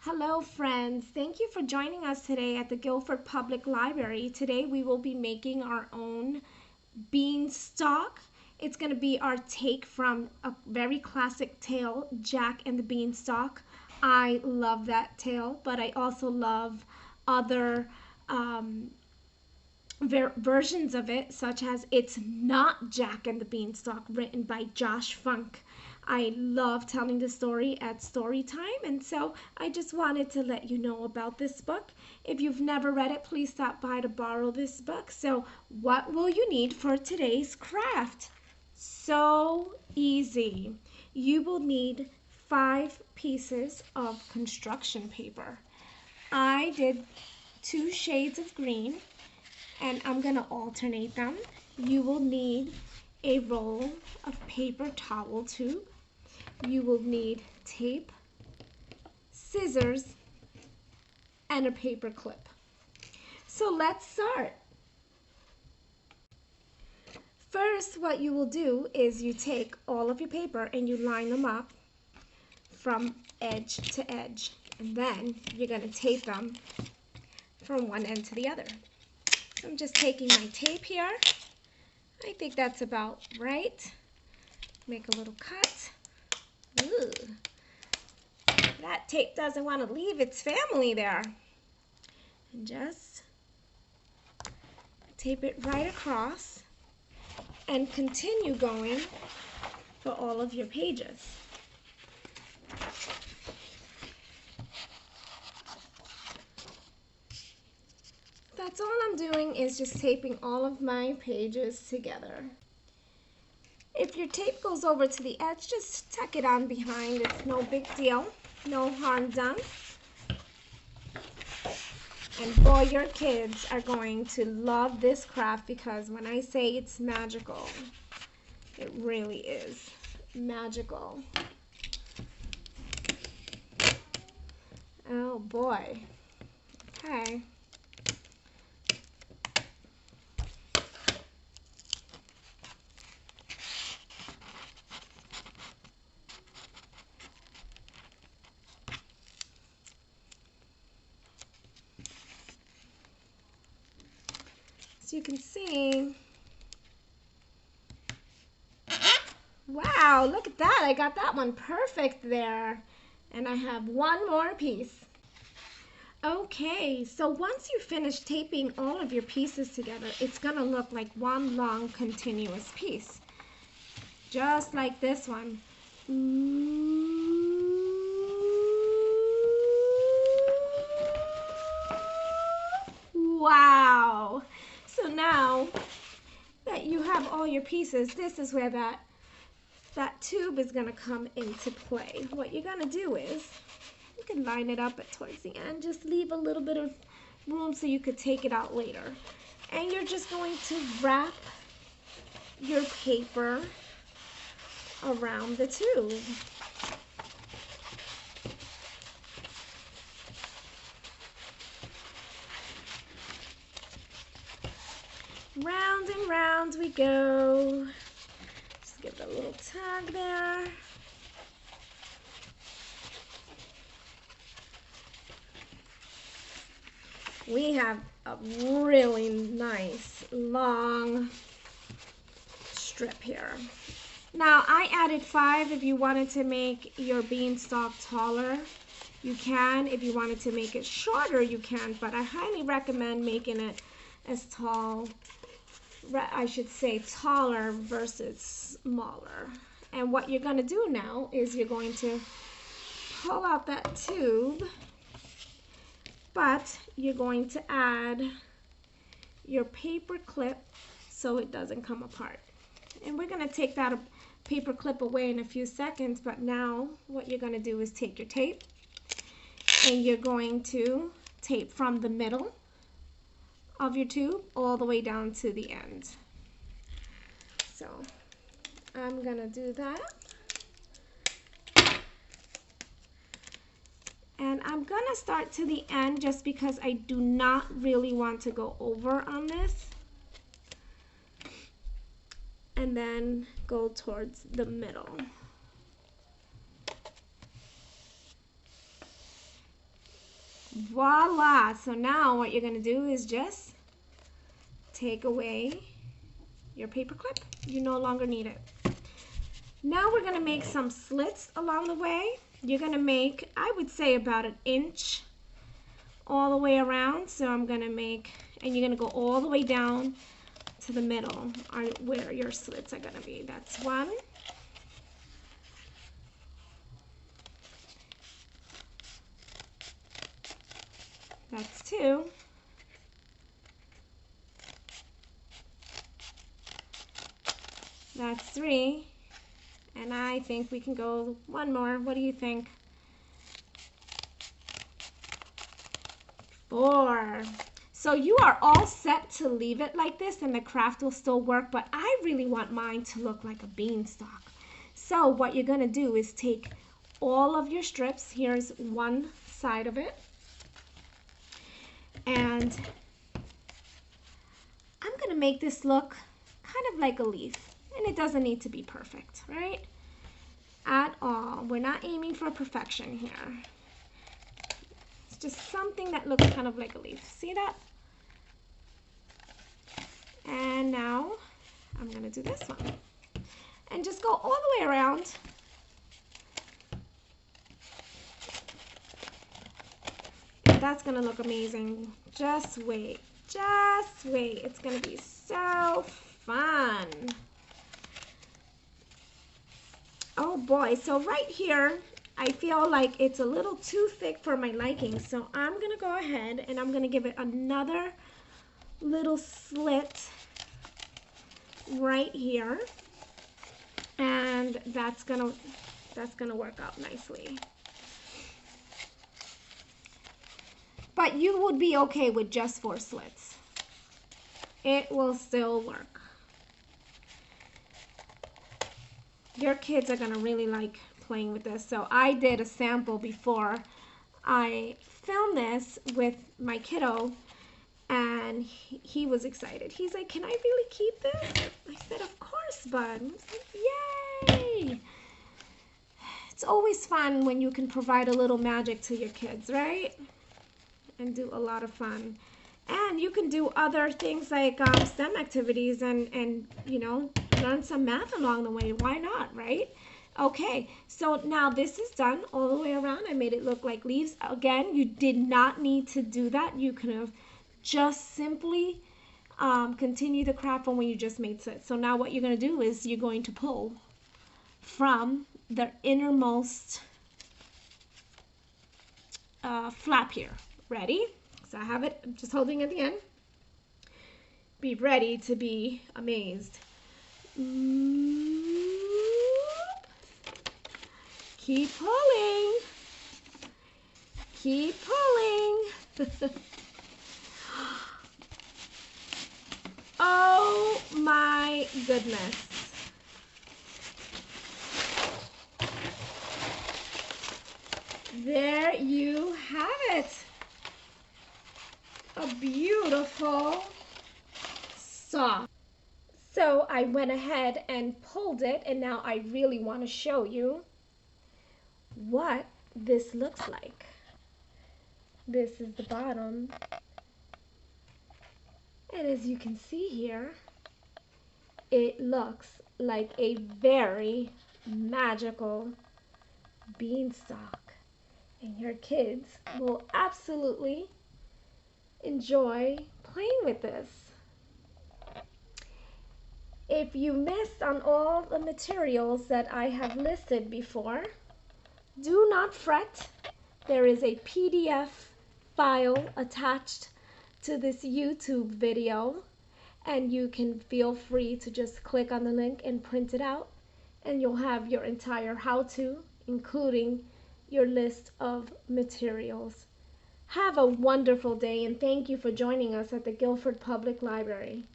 Hello friends, thank you for joining us today at the Guilford Public Library. Today we will be making our own beanstalk. It's going to be our take from a very classic tale, Jack and the Beanstalk. I love that tale, but I also love other versions of it, such as It's Not Jack and the Beanstalk, written by Josh Funk. I love telling the story at story time, and so I just wanted to let you know about this book. If you've never read it, please stop by to borrow this book. So what will you need for today's craft? So easy. You will need 5 pieces of construction paper. I did 2 shades of green, and I'm going to alternate them. You will need a roll of paper towel tube. You will need tape, scissors, and a paper clip. So let's start. First, what you will do is you take all of your paper and you line them up from edge to edge. And then you're going to tape them from one end to the other. I'm just taking my tape here. I think that's about right. Make a little cut. Ooh. That tape doesn't want to leave its family there. And just tape it right across and continue going for all of your pages. That's all I'm doing, is just taping all of my pages together. If your tape goes over to the edge, just tuck it on behind. It's no big deal. No harm done. And boy, your kids are going to love this craft, because when I say it's magical, it really is magical. Oh boy. Okay. So you can see, wow, look at that. I got that one perfect there. And I have one more piece. Okay, so once you finish taping all of your pieces together, it's going to look like one long continuous piece. Just like this one. Wow. So now that you have all your pieces, this is where that tube is going to come into play. What you're going to do is, you can line it up towards the end, just leave a little bit of room so you could take it out later. And you're just going to wrap your paper around the tube. Round and round we go. Just give it a little tug there. We have a really nice long strip here. Now I added 5. If you wanted to make your beanstalk taller, you can. If you wanted to make it shorter, you can, but I highly recommend making it as tall, I should say taller versus smaller. And what you're going to do now is you're going to pull out that tube, but you're going to add your paper clip so it doesn't come apart. And we're going to take that paper clip away in a few seconds, but now what you're going to do is take your tape and you're going to tape from the middle of your tube all the way down to the end. So I'm going to do that. And I'm going to start to the end just because I do not really want to go over on this. And then go towards the middle. Voila! So now what you're going to do is just take away your paper clip. You no longer need it. Now we're going to make some slits along the way. You're going to make, I would say, about 1 inch all the way around. So I'm going to make, and you're going to go all the way down to the middle where your slits are going to be. That's 1. That's 2. That's 3. And I think we can go 1 more. What do you think? 4. So you are all set to leave it like this and the craft will still work, but I really want mine to look like a beanstalk. So what you're going to do is take all of your strips. Here's one side of it. And I'm going to make this look kind of like a leaf. And it doesn't need to be perfect, right? At all. We're not aiming for perfection here. It's just something that looks kind of like a leaf. See that? And now I'm going to do this one. And just go all the way around. And that's going to look amazing. Just wait. Just wait. It's going to be so fun. Oh boy, so right here, I feel like it's a little too thick for my liking. So I'm going to go ahead and I'm going to give it another little slit right here. And that's going to work out nicely. But you would be okay with just 4 slits. It will still work. Your kids are going to really like playing with this. So I did a sample before I filmed this with my kiddo, and he was excited. He's like, "Can I really keep this?" I said, "Of course, bud." He's like, "Yay!" It's always fun when you can provide a little magic to your kids, right? And do a lot of fun. And you can do other things like STEM activities and you know, learn some math along the way. Why not, right? Okay, so now this is done all the way around. I made it look like leaves. Again, you did not need to do that. You could have just simply continued the craft from when you just made slits. So now what you're going to do is you're going to pull from the innermost flap here. Ready? So I have it, I'm just holding at the end. Be ready to be amazed. Keep pulling. Keep pulling. Oh my goodness. There you have it. A beautiful sock. So I went ahead and pulled it, and now I really want to show you what this looks like. This is the bottom, and as you can see here, it looks like a very magical beanstalk, and your kids will absolutely enjoy playing with this. If you missed on all the materials that I have listed before, do not fret. There is a PDF file attached to this YouTube video, and you can feel free to just click on the link and print it out, and you'll have your entire how-to, including your list of materials. Have a wonderful day, and thank you for joining us at the Guilford Public Library.